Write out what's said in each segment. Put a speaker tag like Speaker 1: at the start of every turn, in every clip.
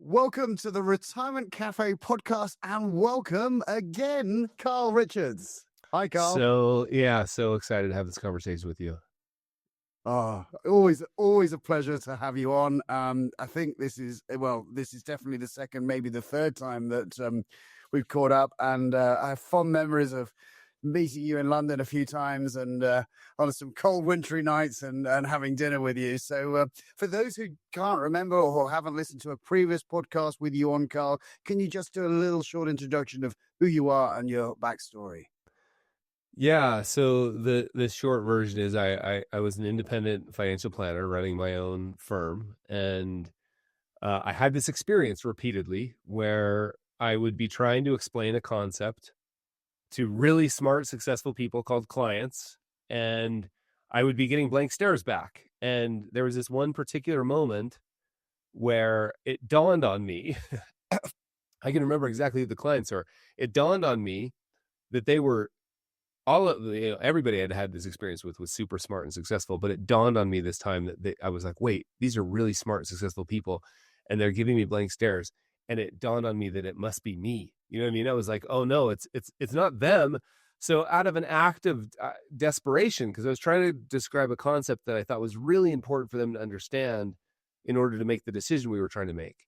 Speaker 1: Welcome to the Retirement Cafe podcast and welcome again, Carl Richards. Hi, Carl.
Speaker 2: So excited to have this conversation with you.
Speaker 1: Always a pleasure to have you on. I think this is definitely the second, maybe the third time that we've caught up, and I have fond memories of meeting you in London a few times and on some cold wintry nights and having dinner with you. So for those who can't remember or haven't listened to a previous podcast with you on, Carl, can you just do a little short introduction of who you are and your backstory?
Speaker 2: Yeah, so the short version is I was an independent financial planner running my own firm, and I had this experience repeatedly where I would be trying to explain a concept to really smart, successful people called clients, and I would be getting blank stares back. And there was this one particular moment where it dawned on me, I can remember exactly who the clients are. It dawned on me that they were everybody I'd had this experience with was super smart and successful, but it dawned on me this time that I was like, wait, these are really smart, successful people, and they're giving me blank stares. And it dawned on me that it must be me. You know what I mean? I was like, oh no, it's not them. So out of an act of desperation, because I was trying to describe a concept that I thought was really important for them to understand in order to make the decision we were trying to make.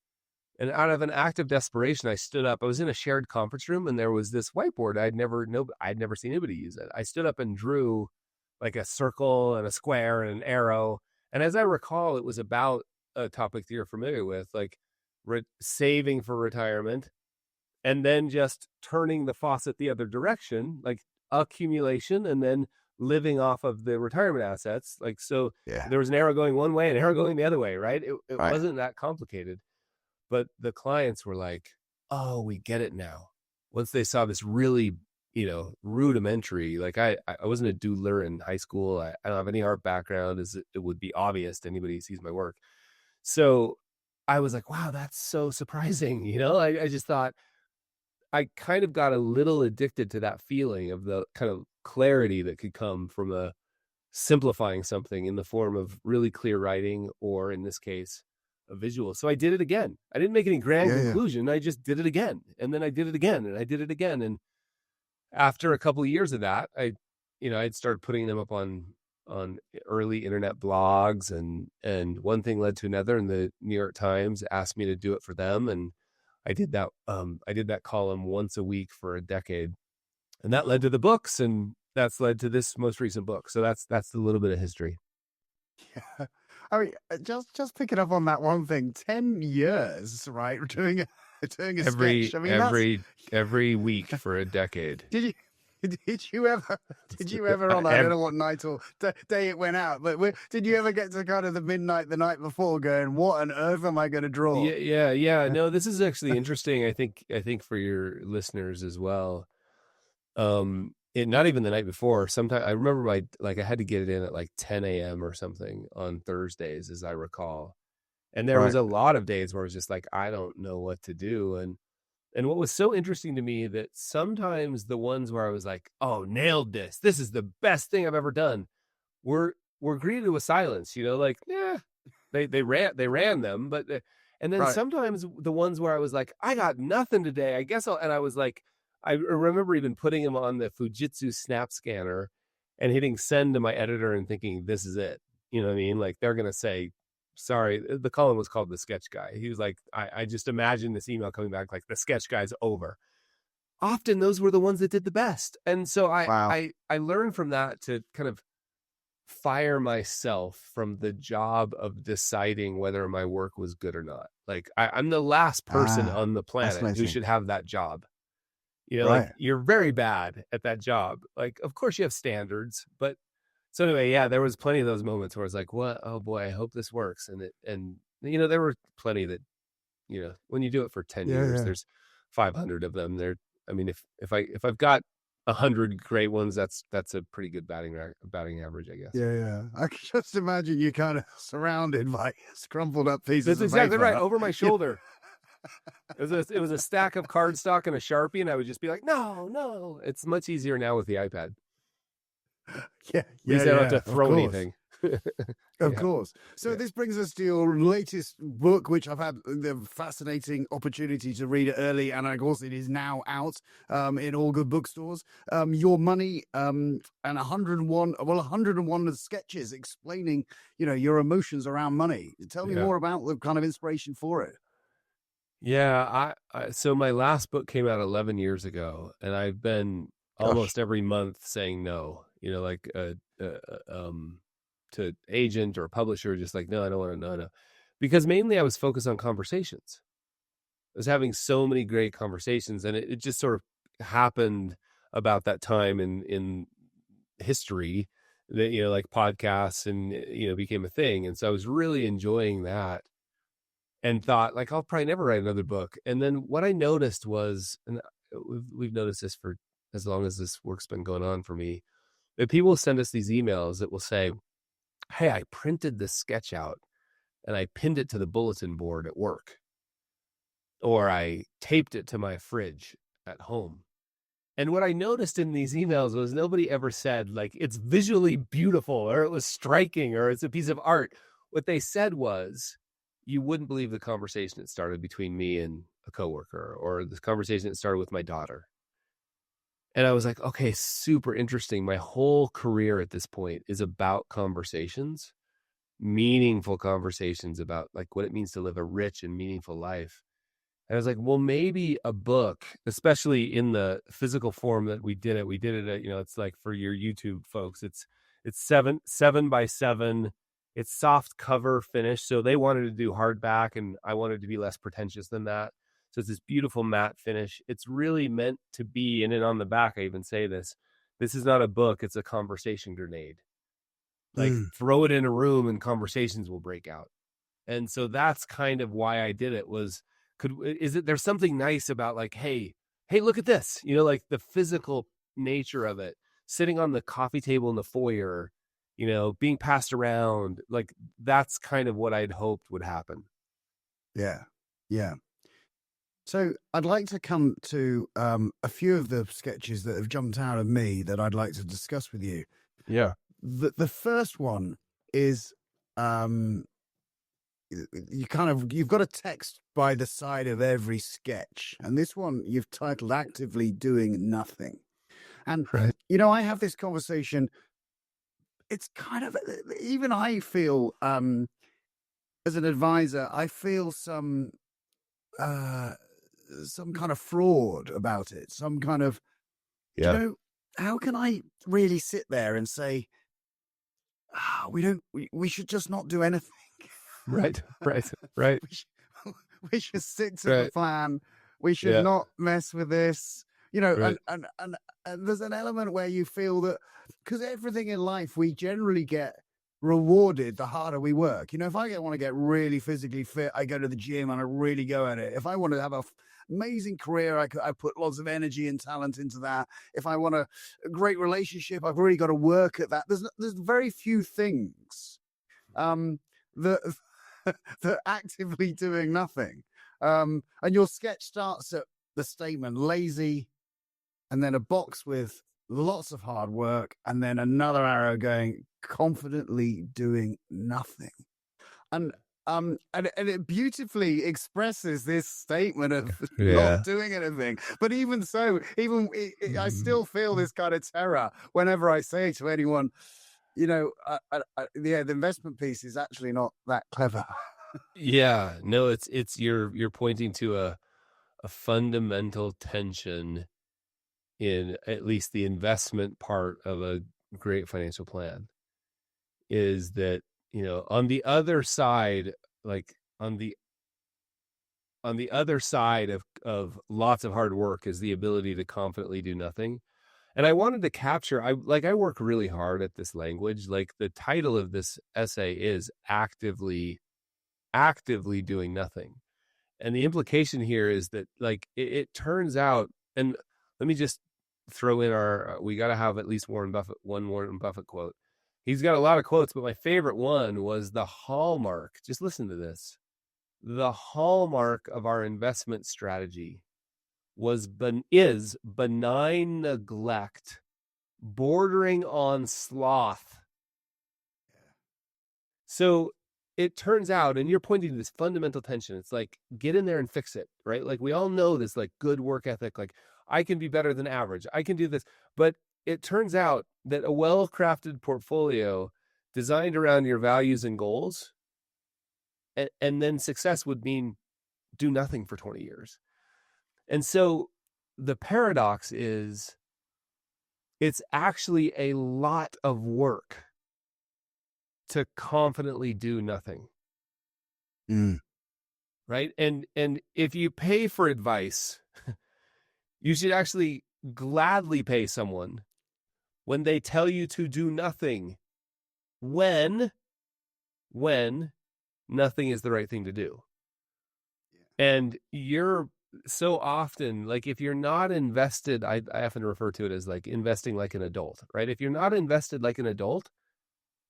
Speaker 2: And out of an act of desperation, I stood up. I was in a shared conference room, and there was this whiteboard. I'd never seen anybody use it. I stood up and drew like a circle and a square and an arrow. And as I recall, it was about a topic that you're familiar with, like saving for retirement, and then just turning the faucet the other direction, like accumulation, and then living off of the retirement assets. Like, so there was an arrow going one way and an arrow going the other way, right? It
Speaker 1: Right.
Speaker 2: wasn't that complicated. But the clients were like, oh, we get it now. Once they saw this really, rudimentary, like I wasn't a doodler in high school. I don't have any art background, as it would be obvious to anybody who sees my work. So I was like, wow, that's so surprising. I just thought I kind of got a little addicted to that feeling of the kind of clarity that could come from simplifying something in the form of really clear writing, or in this case, a visual. So I did it again. I didn't make any grand conclusion. I just did it again. And then I did it again, and I did it again. And after a couple of years of that, I'd started putting them up on early internet blogs, and one thing led to another, and the New York Times asked me to do it for them. And I did that. I did that column once a week for a decade, and that led to the books, and that's led to this most recent book. So that's a little bit of history.
Speaker 1: Yeah. I mean, just picking up on that one thing, 10 years, right? Doing a sketch. I mean,
Speaker 2: every week for a decade.
Speaker 1: Did you ever on, I don't know what night or day it went out, but did you ever get to kind of the midnight the night before going, what on earth am I going to draw?
Speaker 2: Yeah. No, this is actually interesting. I think for your listeners as well. Not even the night before. Sometimes I remember I had to get it in at like 10 a.m. or something on Thursdays, as I recall. And there was a lot of days where I was just like, I don't know what to do. And what was so interesting to me, that sometimes the ones where I was like, oh, nailed this. This is the best thing I've ever done, were greeted with silence, like, yeah, they ran them. But, and then sometimes the ones where I was like, I got nothing today, I guess and I was like, I remember even putting him on the Fujitsu snap scanner and hitting send to my editor and thinking, this is it. You know what I mean? Like, they're going to say, sorry, the column was called The Sketch Guy. He was like, I just imagined this email coming back like, the sketch guy's over. Often those were the ones that did the best. And so I learned from that to kind of fire myself from the job of deciding whether my work was good or not. Like, I'm the last person on the planet who should have that job. Like, you're very bad at that job. Like, of course you have standards, but so anyway, yeah, there was plenty of those moments where I was like, what? Oh boy, I hope this works. And there were plenty that, when you do it for 10 years, there's 500 of them there. I mean, if I've got 100 great ones, that's a pretty good batting average, I guess.
Speaker 1: Yeah. I can just imagine you kind of surrounded by scrumpled up pieces.
Speaker 2: That's exactly right, over my shoulder. It was a stack of cardstock and a Sharpie, and I would just be like, no. It's much easier now with the iPad.
Speaker 1: Yeah.
Speaker 2: At least I don't have to throw anything.
Speaker 1: Of
Speaker 2: Yeah.
Speaker 1: course. So
Speaker 2: Yeah.
Speaker 1: this brings us to your latest book, which I've had the fascinating opportunity to read it early, and of course it is now out in all good bookstores. Your Money, and 101 sketches explaining, your emotions around money. Tell me
Speaker 2: Yeah.
Speaker 1: more about the kind of inspiration for it.
Speaker 2: Yeah, so my last book came out 11 years ago, and I've been
Speaker 1: Gosh.
Speaker 2: almost every month saying no, like to agent or publisher, just like, no, I don't want to, no. Because mainly I was focused on conversations. I was having so many great conversations, and it just sort of happened about that time in history that, like podcasts and, became a thing. And so I was really enjoying that and thought, like, I'll probably never write another book. And then what I noticed was, and we've noticed this for as long as this work's been going on for me, that people send us these emails that will say, hey, I printed this sketch out and I pinned it to the bulletin board at work, or I taped it to my fridge at home. And what I noticed in these emails was nobody ever said, like, it's visually beautiful or it was striking or it's a piece of art. What they said was, you wouldn't believe the conversation that started between me and a coworker, or this conversation that started with my daughter. And I was like, okay, super interesting. My whole career at this point is about conversations, meaningful conversations about like what it means to live a rich and meaningful life. And I was like, well, maybe a book, especially in the physical form that we did it at, it's like for your YouTube folks, it's 7 by 7. It's soft cover finish. So they wanted to do hardback and I wanted to be less pretentious than that. So it's this beautiful matte finish. It's really meant to be, and then on the back, I even say this is not a book, it's a conversation grenade. Like
Speaker 1: Mm.
Speaker 2: throw it in a room and conversations will break out. And so that's kind of why I did it. There's something nice about like, hey, look at this, like the physical nature of it, sitting on the coffee table in the foyer, being passed around, like that's kind of what I'd hoped would happen.
Speaker 1: Yeah. Yeah. So I'd like to come to a few of the sketches that have jumped out of me that I'd like to discuss with you.
Speaker 2: Yeah.
Speaker 1: The first one is um, you've got a text by the side of every sketch, and this one you've titled "Actively Doing Nothing." And
Speaker 2: Right.
Speaker 1: I have this conversation. It's kind of even I feel as an advisor, I feel uh, some kind of fraud about it. Some kind of
Speaker 2: Yeah.
Speaker 1: how can I really sit there and say, we should just not do anything.
Speaker 2: Right. Right. Right.
Speaker 1: we, should, we should stick to the
Speaker 2: Right.
Speaker 1: plan. We should
Speaker 2: Yeah.
Speaker 1: not mess with this. And,
Speaker 2: Right.
Speaker 1: and there's an element where you feel that because everything in life, we generally get rewarded the harder we work. If I want to get really physically fit, I go to the gym and I really go at it. If I want to have a amazing career, I put lots of energy and talent into that. If I want a great relationship, I've really got to work at that. There's very few things um, that that actively doing nothing. And your sketch starts at the statement lazy, and then a box with lots of hard work, and then another arrow going confidently doing nothing. And it beautifully expresses this statement of not
Speaker 2: Yeah.
Speaker 1: doing anything. But even so, I still feel this kind of terror whenever I say to anyone, the investment piece is actually not that clever.
Speaker 2: Yeah. No, it's you're pointing to a fundamental tension in at least the investment part of a great financial plan, is that, on the other side, like on the other side of lots of hard work is the ability to confidently do nothing. And I wanted to capture, I work really hard at this language. Like the title of this essay is actively doing nothing. And the implication here is that like it turns out, and let me just throw in we got to have at least one Warren Buffett quote. He's got a lot of quotes, but my favorite one was the hallmark. Just listen to this. The hallmark of our investment strategy is benign neglect bordering on sloth. So it turns out, and you're pointing to this fundamental tension. It's like, get in there and fix it, right? Like we all know this, like good work ethic, like I can be better than average. I can do this. But it turns out that a well-crafted portfolio designed around your values and goals, and then success would mean do nothing for 20 years. And so the paradox is it's actually a lot of work to confidently do nothing. Right? And if you pay for advice, you should actually gladly pay someone when they tell you to do nothing, when nothing is the right thing to do. And you're so often, like, if you're not invested, I often refer to it as like investing like an adult, right? If you're not invested like an adult,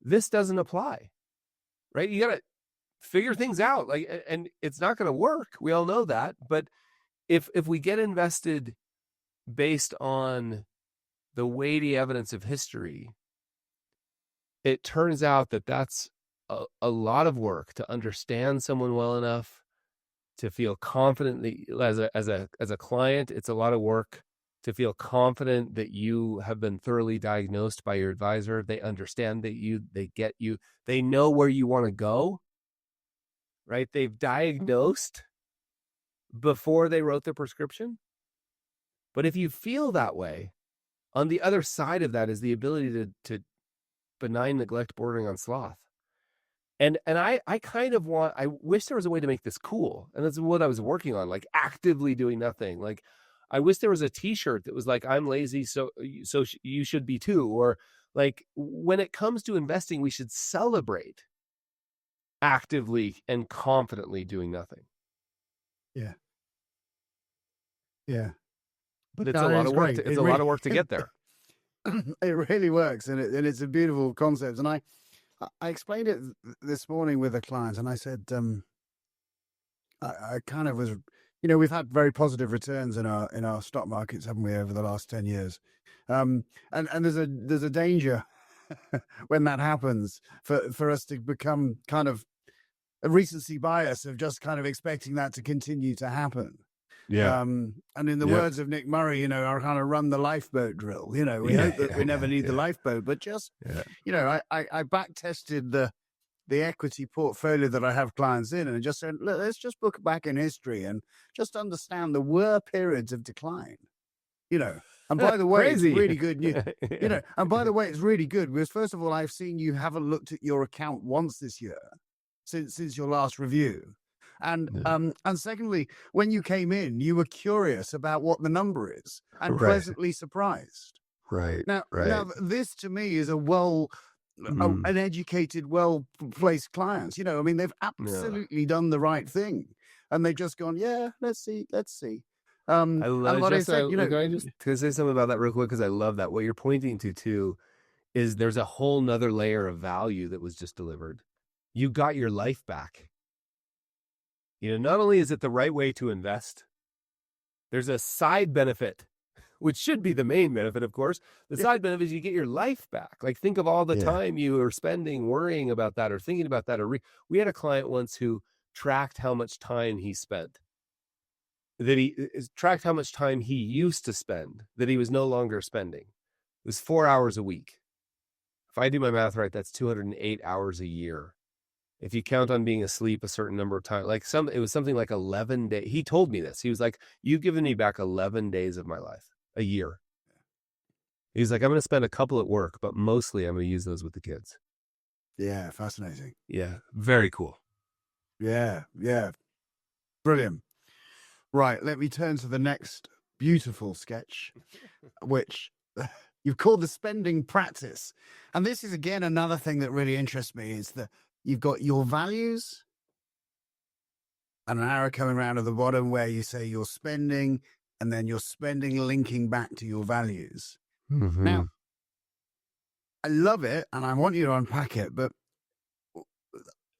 Speaker 2: this doesn't apply, right? You got to figure things out, like, and it's not going to work. We all know that. But if we get invested based on the weighty evidence of history, it turns out that that's a lot of work to understand someone well enough to feel confident that as a client. It's a lot of work to feel confident that you have been thoroughly diagnosed by your advisor. They understand that they get you, they know where you want to go, right? They've diagnosed before they wrote the prescription. But if you feel that way, on the other side of that is the ability to benign neglect bordering on sloth. And I kind of I wish there was a way to make this cool. And that's what I was working on, like actively doing nothing. Like I wish there was a t-shirt that was like, I'm lazy, so you should be too. Or like when it comes to investing, we should celebrate actively and confidently doing nothing.
Speaker 1: Yeah. Yeah.
Speaker 2: But it's a lot of work. It's a lot of work to get there.
Speaker 1: It really works. And it's a beautiful concept. And I explained it this morning with a client, and I said, I kind of was, we've had very positive returns in our stock markets, haven't we, over the last 10 years? And there's a danger when that happens for us to become kind of a recency bias of just kind of expecting that to continue to happen.
Speaker 2: Yeah.
Speaker 1: And in the words of Nick Murray, I kind of run the lifeboat drill. We hope that we never need the lifeboat, but just, I back tested the equity portfolio that I have clients in, and just said, look, let's just look back in history and just understand there were periods of decline. And by the way, it's really good news. And by the way, it's really good because first of all, I've seen you haven't looked at your account once this year since your last review. And secondly, when you came in, you were curious about what the number is and pleasantly surprised.
Speaker 2: Right.
Speaker 1: Now, this to me is an educated, well-placed client. They've absolutely done the right thing, and they've just gone, let's see.
Speaker 2: I love it. Can I just say something about that real quick? Because I love that. What you're pointing to too is there's a whole nother layer of value that was just delivered. You got your life back. Not only is it the right way to invest, there's a side benefit, which should be the main benefit, of course. The side benefit is you get your life back. Like, think of all the time you were spending worrying about that or thinking about that. We had a client once who tracked how much time he spent, that he tracked how much time he used to spend, that he was no longer spending. It was 4 hours a week. If I do my math right, that's 208 hours a year. If you count on being asleep a certain number of times, it was something like 11 days. He told me this. He was like, you've given me back 11 days of my life, a year. He's like, I'm going to spend a couple at work, but mostly I'm going to use those with the kids.
Speaker 1: Yeah. Fascinating.
Speaker 2: Yeah. Very cool.
Speaker 1: Yeah. Yeah. Brilliant. Right. Let me turn to the next beautiful sketch, which you've called the spending practice. And this is, again, another thing that really interests me is you've got your values and an arrow coming around at the bottom where you say you're spending, and then you're spending linking back to your values.
Speaker 2: Mm-hmm.
Speaker 1: Now, I love it, and I want you to unpack it, but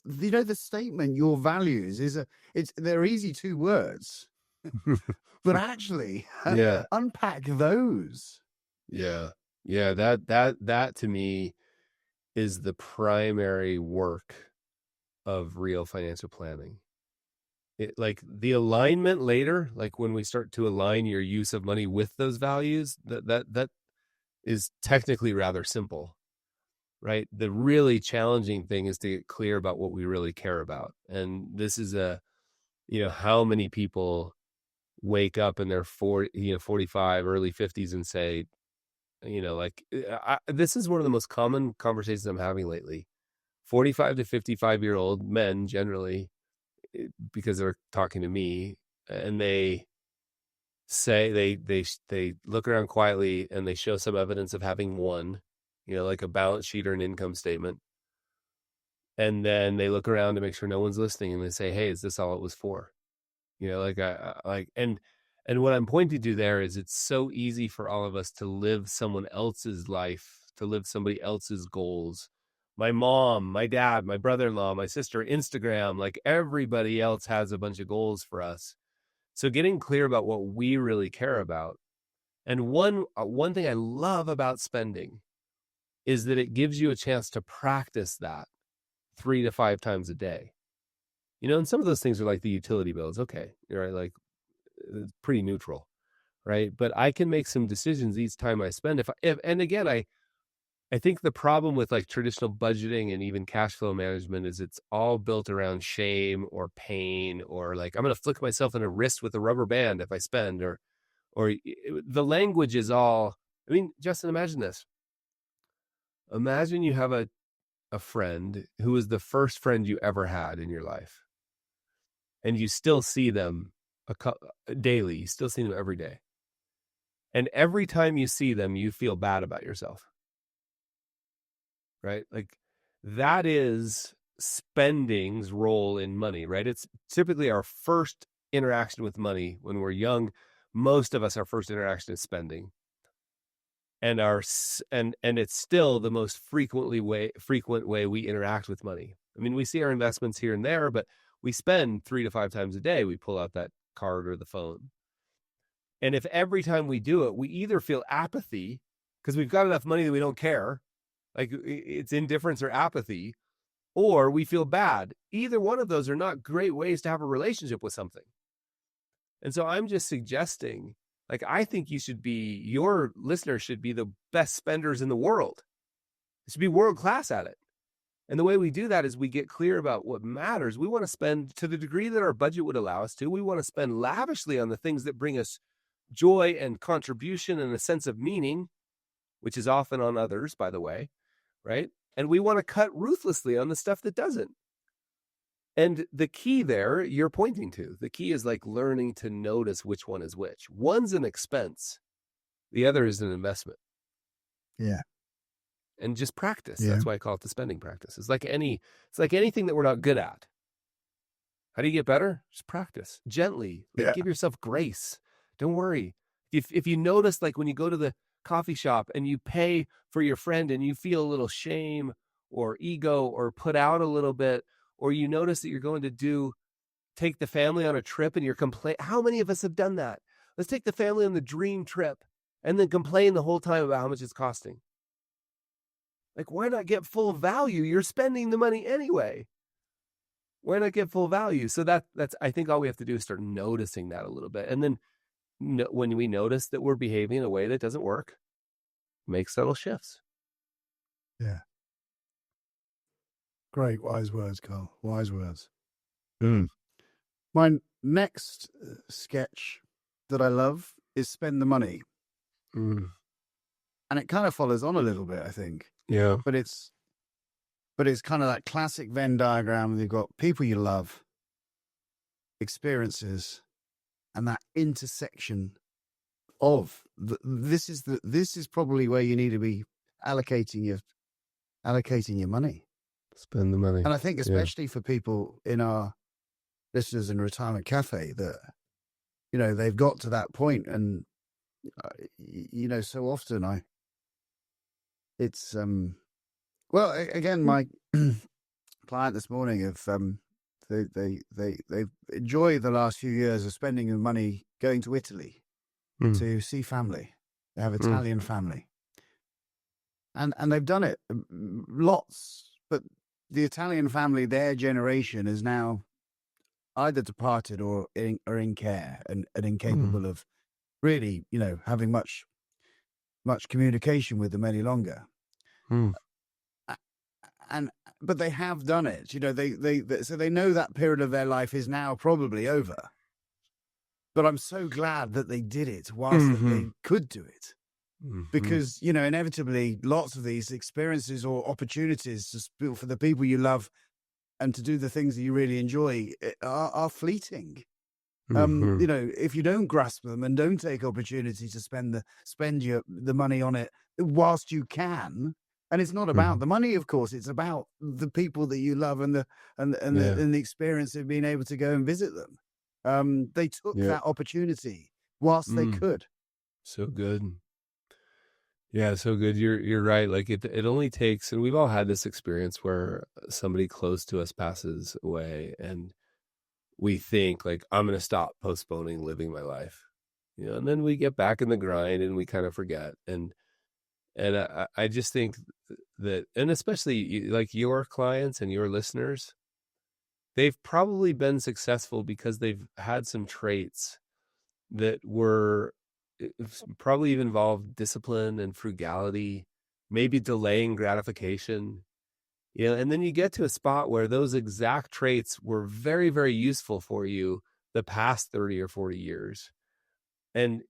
Speaker 1: the statement, your values, they're easy 2 words, but actually unpack those.
Speaker 2: Yeah. Yeah. That to me is the primary work of real financial planning. Like the alignment later, like when we start to align your use of money with those values, that is technically rather simple, right? The really challenging thing is to get clear about what we really care about. And this is how many people wake up in their 45, early 50s and say, this is one of the most common conversations I'm having lately. 45 to 55-year-old men generally, because they're talking to me, and they say they look around quietly and they show some evidence of having won, like a balance sheet or an income statement. And then they look around to make sure no one's listening, and they say, "Hey, is this all it was for?" And what I'm pointing to there is it's so easy for all of us to live someone else's life, to live somebody else's goals. My mom, my dad, my brother-in-law, my sister, Instagram, like everybody else has a bunch of goals for us. So getting clear about what we really care about. And one thing I love about spending is that it gives you a chance to practice that 3 to 5 times a day. And some of those things are like the utility bills. Okay, right? Like it's pretty neutral, right? But I can make some decisions each time I spend. And again, I think the problem with like traditional budgeting and even cash flow management is it's all built around shame or pain, or like I'm going to flick myself in the wrist with a rubber band if I spend, or the language is all. I mean, Justin, imagine this. Imagine you have a friend who is the first friend you ever had in your life, and you still see them daily. You still see them every day. And every time you see them, you feel bad about yourself. Right? Like that is spending's role in money, right? It's typically our first interaction with money when we're young. Most of us, our first interaction is spending. And it's still the most frequent way we interact with money. I mean, we see our investments here and there, but we spend 3 to 5 times a day. We pull out that card or the phone. And if every time we do it, we either feel apathy because we've got enough money that we don't care, like it's indifference or apathy, or we feel bad. Either one of those are not great ways to have a relationship with something. And so I'm just suggesting, like, I think your listeners should be the best spenders in the world. They should be world class at it. And the way we do that is we get clear about what matters. We want to spend to the degree that our budget would allow us to. We want to spend lavishly on the things that bring us joy and contribution and a sense of meaning, which is often on others, by the way, right? And we want to cut ruthlessly on the stuff that doesn't. And the key there you're pointing to, the key is like learning to notice which one is which. One's an expense. The other is an investment.
Speaker 1: Yeah.
Speaker 2: And just practice.
Speaker 1: Yeah.
Speaker 2: That's why I call it the spending practice. It's like anything that we're not good at. How do you get better? Just practice gently. Give yourself grace. Don't worry. If you notice, like when you go to the coffee shop and you pay for your friend and you feel a little shame or ego or put out a little bit, or you notice that you're going to take the family on a trip and you're complaining. How many of us have done that? Let's take the family on the dream trip and then complain the whole time about how much it's costing. Like, why not get full value? You're spending the money anyway. Why not get full value? So that's I think all we have to do is start noticing that a little bit. And then when we notice that we're behaving in a way that doesn't work, make subtle shifts.
Speaker 1: Yeah. Great. Wise words, Carl. Wise words. My next sketch that I love is Spend the Money. And it kind of follows on a little bit, I think.
Speaker 2: Yeah.
Speaker 1: But it's kind of that classic Venn diagram. You've got people you love, experiences, and that intersection of this is probably where you need to be allocating your money.
Speaker 2: Spend the money.
Speaker 1: And I think especially for people in our listeners in Retirement Cafe that, they've got to that point, and so often it's well, again, my client this morning they enjoy the last few years of spending the money going to Italy to see family. They have Italian family, and they've done it lots, but the Italian family, their generation is now either departed or in care and
Speaker 2: Mm,
Speaker 1: incapable of really, having much communication with them any longer.
Speaker 2: mm,
Speaker 1: A- And but they have done it. So they know that period of their life is now probably over. But I'm so glad that they did it whilst that
Speaker 2: mhm,
Speaker 1: they could do it.
Speaker 2: mhm,
Speaker 1: Because, inevitably lots of these experiences or opportunities for the people you love and to do the things that you really enjoy are fleeting.
Speaker 2: mhm.
Speaker 1: If you don't grasp them and don't take opportunity to spend the money on it whilst you can, and it's not about
Speaker 2: Mhm.
Speaker 1: the money, of course, it's about the people that you love and
Speaker 2: Yeah.
Speaker 1: the experience of being able to go and visit them. They took
Speaker 2: Yep.
Speaker 1: that opportunity whilst they
Speaker 2: Mm.
Speaker 1: could.
Speaker 2: So good. Yeah, so good. You're right. Like it only takes, and we've all had this experience where somebody close to us passes away, and we think like, I'm going to stop postponing living my life, and then we get back in the grind and we kind of forget. And I just think that, and especially like your clients and your listeners, they've probably been successful because they've had some traits that were probably even involved discipline and frugality, maybe delaying gratification, and then you get to a spot where those exact traits were very, very useful for you the past 30 or 40 years. And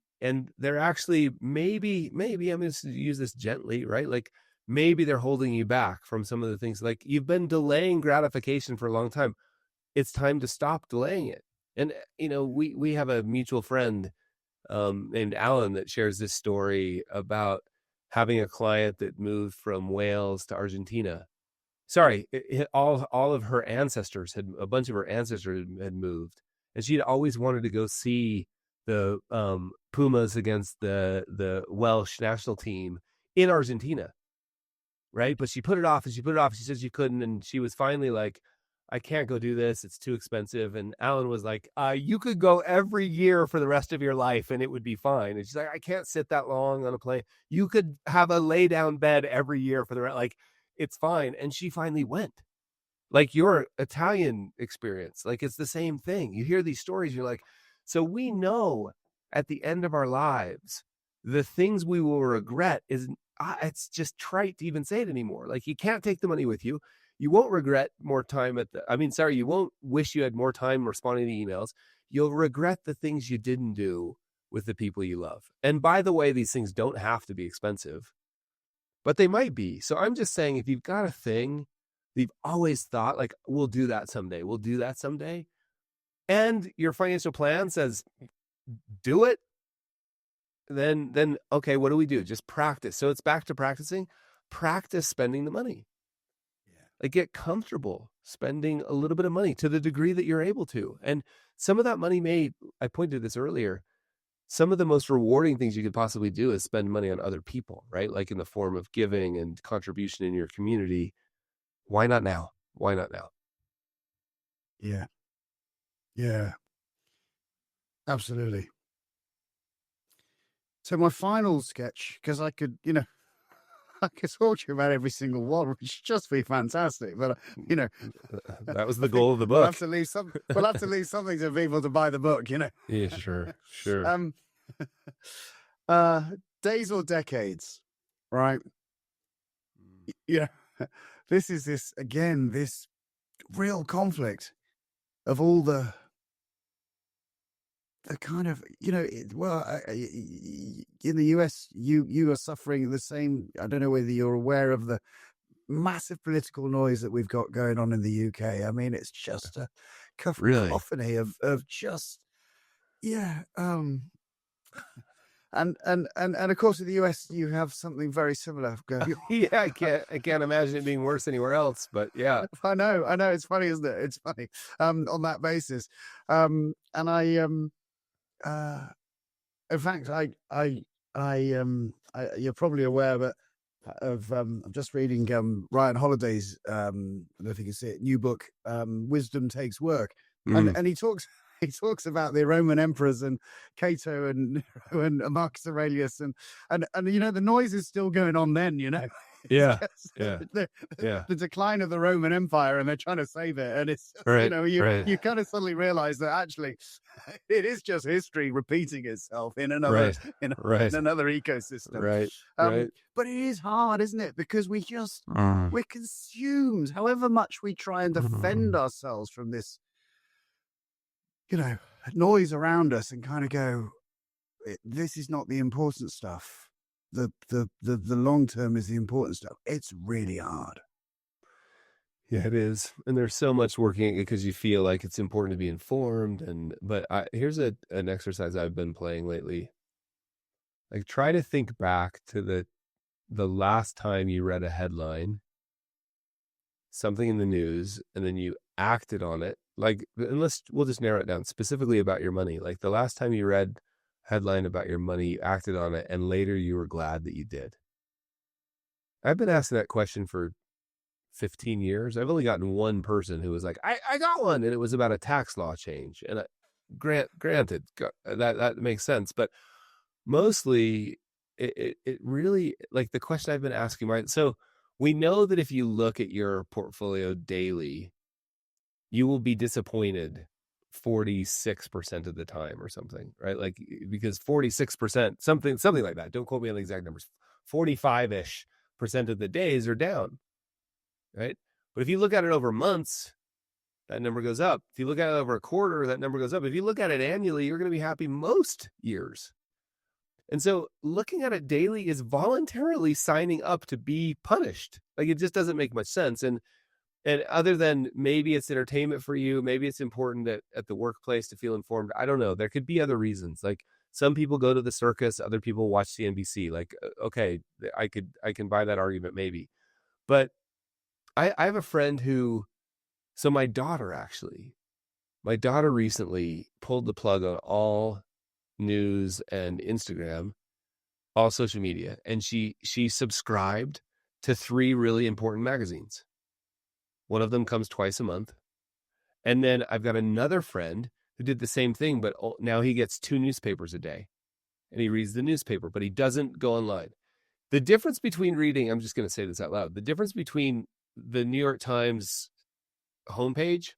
Speaker 2: they're actually maybe I'm going to use this gently, right? Like maybe they're holding you back from some of the things. Like you've been delaying gratification for a long time. It's time to stop delaying it. And we have a mutual friend named Alan that shares this story about having a client that moved from Wales to Argentina. Sorry, all of her ancestors had a bunch of her ancestors had moved, and she'd always wanted to go see the Pumas against the Welsh national team in Argentina, right? But she put it off and she put it off. She said she couldn't, and she was finally like, I can't go do this. It's too expensive. And Alan was like, you could go every year for the rest of your life and it would be fine. And she's like, I can't sit that long on a plane. You could have a lay down bed every year for the rest. Like, it's fine. And she finally went. Like your Italian experience, like it's the same thing. You hear these stories, you're like, so we know at the end of our lives, the things we will regret is it's just trite to even say it anymore. Like you can't take the money with you. You won't regret more time you won't wish you had more time responding to emails. You'll regret the things you didn't do with the people you love. And by the way, these things don't have to be expensive, but they might be. So I'm just saying, if you've got a thing that you've always thought, like, we'll do that someday, and your financial plan says, do it, then okay, what do we do? Just practice. So it's back to practicing. Practice spending the money.
Speaker 1: Yeah.
Speaker 2: Like get comfortable spending a little bit of money to the degree that you're able to. And some of that money I pointed to this earlier, some of the most rewarding things you could possibly do is spend money on other people, right? Like in the form of giving and contribution in your community. Why not now? Why not now?
Speaker 1: Yeah. Yeah. Absolutely. So my final sketch, because I could, I could talk to you about every single one, which would just be fantastic. But
Speaker 2: That was
Speaker 1: I
Speaker 2: the
Speaker 1: think
Speaker 2: goal of the
Speaker 1: we'll have
Speaker 2: book.
Speaker 1: to leave we'll have to leave something to people to buy the book.
Speaker 2: Yeah, sure.
Speaker 1: um, uh, days or decades, right? Yeah, this is this real conflict of all the kind of in the US you are suffering the same. I don't know whether you're aware of the massive political noise that we've got going on in the UK. I mean, it's just a
Speaker 2: Really?
Speaker 1: cacophony of just yeah. And of course, in the US, you have something very similar going on.
Speaker 2: Yeah, I can't imagine it being worse anywhere else, but yeah.
Speaker 1: I know. It's funny, isn't it? It's funny on that basis. And uh, in fact, you're probably aware, but I'm just reading Ryan Holiday's I don't know if you can see it, new book, Wisdom Takes Work,
Speaker 2: Mm.
Speaker 1: and he talks he talks about the Roman emperors and Cato and Nero and Marcus Aurelius and the noise is still going on then. It's
Speaker 2: Yeah.
Speaker 1: just
Speaker 2: Yeah. Yeah.
Speaker 1: the decline of the Roman Empire, and they're trying to save it. And it's just,
Speaker 2: Right. Right.
Speaker 1: you kind of suddenly realize that actually it is just history repeating itself in another
Speaker 2: Right.
Speaker 1: in,
Speaker 2: Right.
Speaker 1: in another ecosystem.
Speaker 2: Right. Right.
Speaker 1: But it is hard, isn't it? Because
Speaker 2: Mm.
Speaker 1: we're consumed. However much we try and defend
Speaker 2: Mm.
Speaker 1: ourselves from this, noise around us, and kind of go, this is not the important stuff. The long term is the important stuff. It's really hard.
Speaker 2: Yeah, it is. And there's so much working because you feel like it's important to be informed. But here's an exercise I've been playing lately. Like, try to think back to the last time you read a headline, something in the news, and then you acted on it. Like, we'll just narrow it down specifically about your money. Like, the last time you read a headline about your money, you acted on it, and later you were glad that you did. I've been asking that question for 15 years. I've only gotten one person who was like, I got one. And it was about a tax law change. And granted, that makes sense. But mostly it really, like, the question I've been asking, right? So we know that if you look at your portfolio daily, you will be disappointed 46% of the time or something, right? Like, because 46%, something like that. Don't quote me on the exact numbers. 45-ish% of the days are down. Right. But if you look at it over months, that number goes up. If you look at it over a quarter, that number goes up. If you look at it annually, you're going to be happy most years. And so looking at it daily is voluntarily signing up to be punished. Like, it just doesn't make much sense. And other than maybe it's entertainment for you, maybe it's important at the workplace to feel informed. I don't know. There could be other reasons. Like, some people go to the circus, other people watch CNBC. Like, okay, I can buy that argument maybe. But I have a friend so my daughter recently pulled the plug on all news and Instagram, all social media. And she subscribed to 3 really important magazines. One of them comes twice a month. And then I've got another friend who did the same thing, but now he gets 2 newspapers a day and he reads the newspaper, but he doesn't go online. The difference between reading, I'm just going to say this out loud. The difference between the New York Times homepage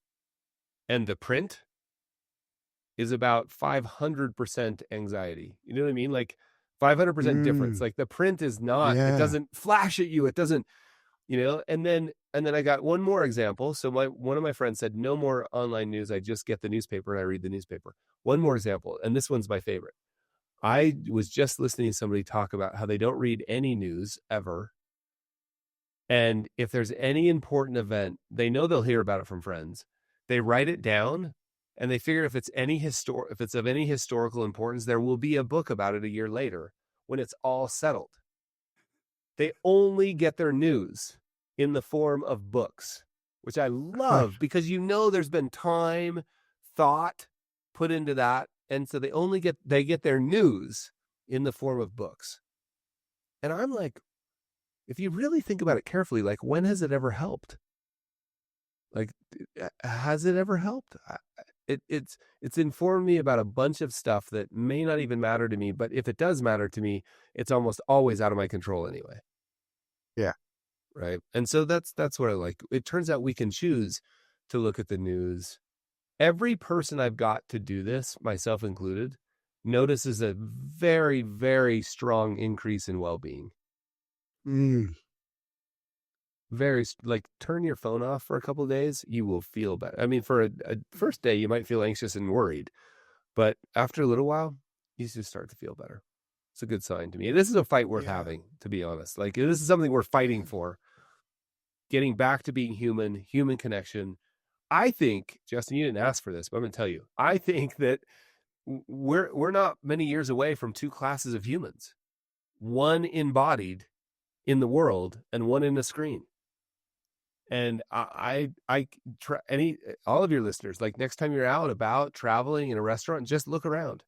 Speaker 2: and the print is about 500% anxiety. You know what I mean? Like, 500% difference. Like, the print is not, it doesn't flash at you. It doesn't, and then I got one more example. So one of my friends said, no more online news. I just get the newspaper and I read the newspaper. One more example. And this one's my favorite. I was just listening to somebody talk about how they don't read any news ever. And if there's any important event, they know they'll hear about it from friends. They write it down, and they figure if it's of any historical importance, there will be a book about it a year later when it's all settled. They only get their news in the form of books, which I love because there's been time, thought put into that, and so they get their news in the form of books. And I'm like, if you really think about it carefully, like, when has it ever helped? Like, has it ever helped? It's informed me about a bunch of stuff that may not even matter to me, but if it does matter to me, it's almost always out of my control anyway.
Speaker 1: Yeah.
Speaker 2: Right. And so that's what I like. It turns out we can choose to look at the news. Every person I've got to do this, myself included, notices a very, very strong increase in well-being. Very, like, turn your phone off for a couple of days, you will feel better. I mean, for a first day, you might feel anxious and worried, but after a little while, you just start to feel better. It's a good sign to me. This is a fight worth having, to be honest. Like, this is something we're fighting for. Getting back to being human connection. I think, Justin, you didn't ask for this, but I'm going to tell you. I think that we're not many years away from 2 classes of humans. One embodied in the world and one in a screen. And all of your listeners, like, next time you're out about traveling in a restaurant, just look around.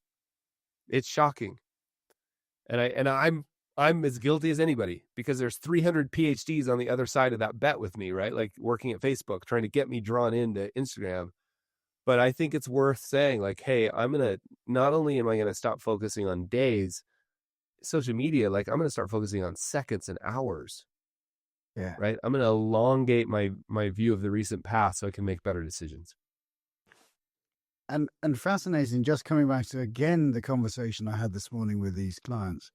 Speaker 2: It's shocking. And I'm as guilty as anybody because there's 300 PhDs on the other side of that bet with me, right? Like, working at Facebook, trying to get me drawn into Instagram. But I think it's worth saying, like, hey, not only am I going to stop focusing on days, social media, like, I'm going to start focusing on seconds and hours.
Speaker 1: Yeah.
Speaker 2: right? I'm going to elongate my view of the recent past so I can make better decisions.
Speaker 1: And fascinating, just coming back to, again, the conversation I had this morning with these clients.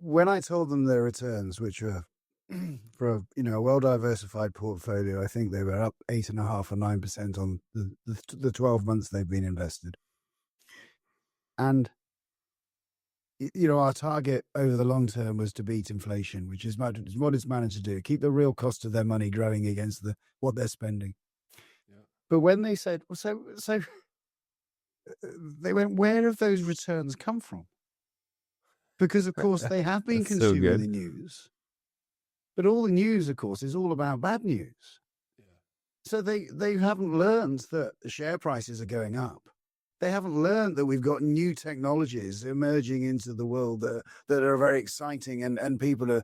Speaker 1: When I told them their returns, which were for a well-diversified portfolio, I think they were up 8.5 or 9% on the 12 months they've been invested. And our target over the long term was to beat inflation, which is what it's managed to do, keep the real cost of their money growing against what they're spending. Yeah. But when they said, well, so they went, where have those returns come from? Because, of course, they have been consuming the news. But all the news, of course, is all about bad news. Yeah. So they haven't learned that the share prices are going up. They haven't learned that we've got new technologies emerging into the world that are very exciting, and people are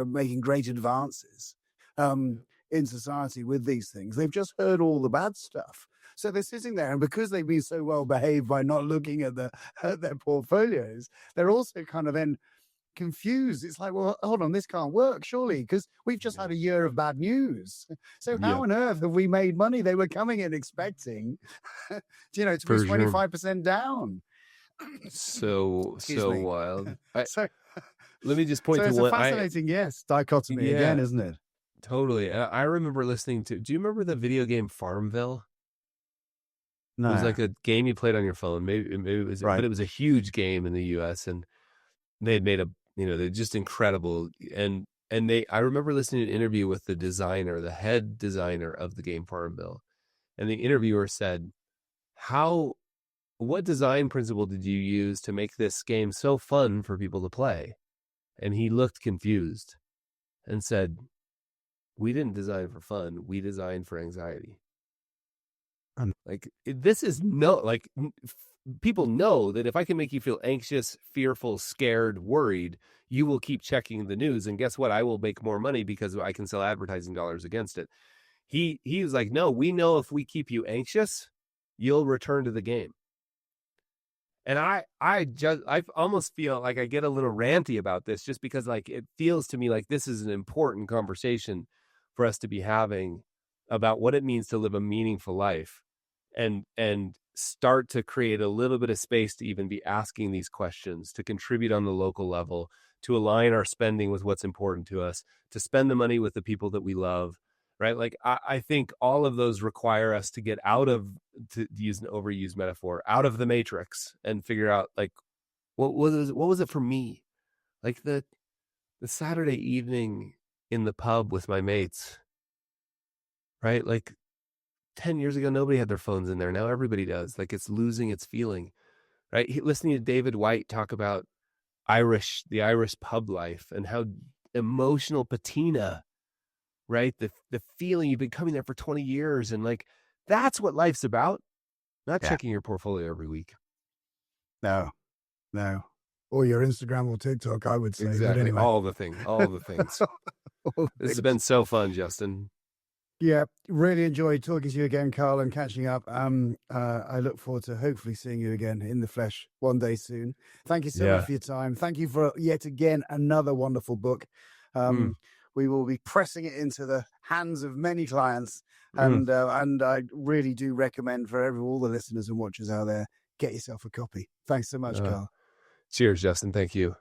Speaker 1: making great advances in society with these things. They've just heard all the bad stuff. So they're sitting there, and because they've been so well behaved by not looking at their portfolios, they're also kind of then confused. It's like, well, hold on, this can't work, surely, because we've just had a year of bad news. So how on earth have we made money? They were coming in expecting, to be 25% down.
Speaker 2: So wild.
Speaker 1: So
Speaker 2: let me just point to
Speaker 1: it's
Speaker 2: one.
Speaker 1: A fascinating, dichotomy again, isn't it?
Speaker 2: Totally. I remember listening to. Do you remember the video game Farmville?
Speaker 1: No.
Speaker 2: It was like a game you played on your phone. Maybe it was, right. But it was a huge game in the U.S. and they had made they're just incredible. And I remember listening to an interview with the head designer of the game Farmville, and the interviewer said, what design principle did you use to make this game so fun for people to play? And he looked confused and said, we didn't design for fun. We designed for anxiety. This is people know that if I can make you feel anxious, fearful, scared, worried, you will keep checking the news. And guess what? I will make more money because I can sell advertising dollars against it. He was like, no, we know if we keep you anxious, you'll return to the game. And I almost feel like I get a little ranty about this just because it feels to me like this is an important conversation for us to be having about what it means to live a meaningful life and start to create a little bit of space to even be asking these questions, to contribute on the local level, to align our spending with what's important to us, to spend the money with the people that we love, right? I think all of those require us to get out of, to use an overused metaphor, out of the matrix and figure out what was it for me? The Saturday evening in the pub with my mates, right? 10 years ago, nobody had their phones in there. Now everybody does. It's losing its feeling, right? Listening to David White talk about the Irish pub life and how emotional patina, right? The feeling you've been coming there for 20 years. And that's what life's about. Not checking your portfolio every week.
Speaker 1: No. Or your Instagram or TikTok, I would say.
Speaker 2: Exactly.
Speaker 1: Anyway.
Speaker 2: All the things. This has been so fun, Justin.
Speaker 1: Yeah, really enjoyed talking to you again, Carl, and catching up. I look forward to hopefully seeing you again in the flesh one day soon. Thank you so much for your time. Thank you for yet again another wonderful book. We will be pressing it into the hands of many clients, and I really do recommend for all the listeners and watchers out there, get yourself a copy. Thanks so much, Carl.
Speaker 2: Cheers, Justin. Thank you.